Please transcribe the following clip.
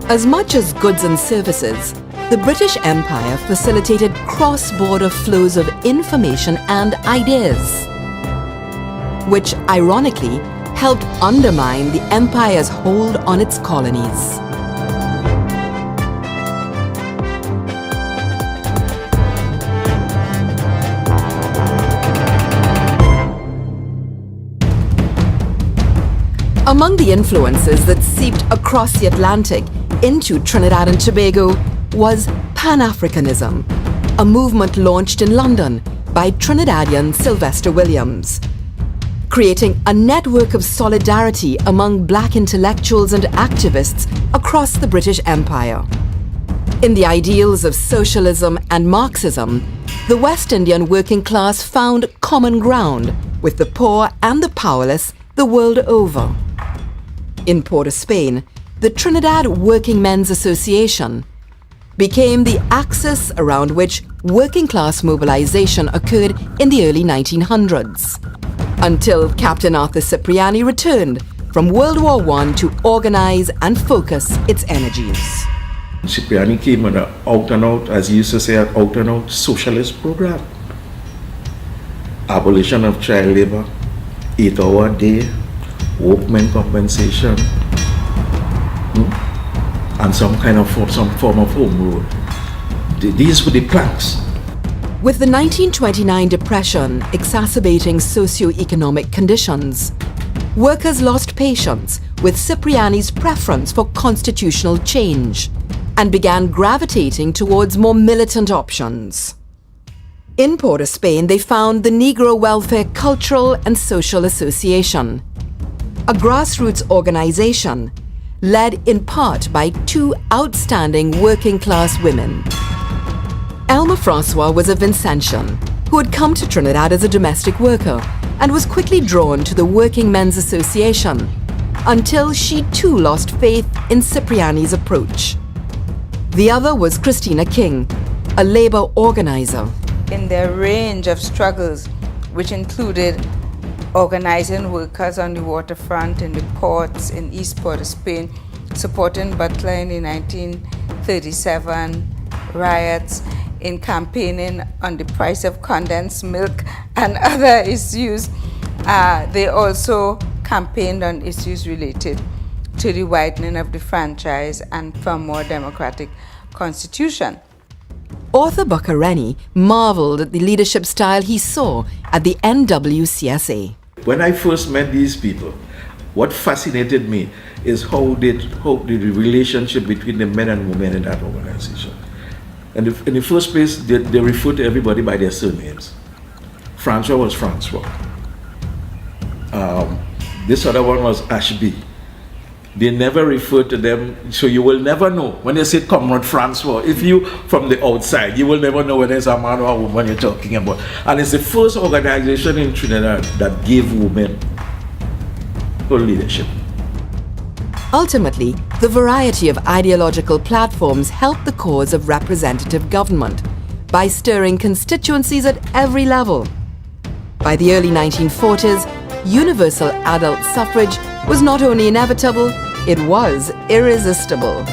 As much as goods and services, the British Empire facilitated cross-border flows of information and ideas, which ironically helped undermine the empire's hold on its colonies. Among the influences that seeped across the Atlantic into Trinidad and Tobago was Pan-Africanism, a movement launched in London by Trinidadian Sylvester Williams, creating a network of solidarity among black intellectuals and activists across the British Empire. In the ideals of socialism and Marxism, the West Indian working class found common ground with the poor and the powerless the world over. In Port of Spain, the Trinidad Working Men's Association became the axis around which working class mobilization occurred in the early 1900s, until Captain Arthur Cipriani returned from World War I to organize and focus its energies. Cipriani came with an out-and-out, as he used to say, an out-and-out socialist program. Abolition of child labor, 8-hour day, workmen compensation, and some form of home rule. These were the planks. With the 1929 depression exacerbating socio-economic conditions, workers lost patience with Cipriani's preference for constitutional change and began gravitating towards more militant options. In Port of Spain, they found the Negro Welfare Cultural and Social Association, a grassroots organization led in part by two outstanding working-class women. Elma Francois was a Vincentian who had come to Trinidad as a domestic worker and was quickly drawn to the Working Men's Association until she too lost faith in Cipriani's approach. The other was Christina King, a labor organizer. In their range of struggles, which included organizing workers on the waterfront, in the ports, in East Port of Spain, supporting Butler in the 1937 riots, in campaigning on the price of condensed milk and other issues. They also campaigned on issues related to the widening of the franchise and for a more democratic constitution. Arthur Buccareni marveled at the leadership style he saw at the NWCSA. When I first met these people, what fascinated me is how the relationship between the men and women in that organization. And in the first place, they refer to everybody by their surnames. Francois was Francois. This other one was Ashby. They never refer to them, so you will never know. When they say Comrade Francois, if you from the outside, you will never know whether it's a man or a woman you're talking about. And it's the first organization in Trinidad that gave women full leadership. Ultimately, the variety of ideological platforms helped the cause of representative government by stirring constituencies at every level. By the early 1940s, universal adult suffrage was not only inevitable, it was irresistible.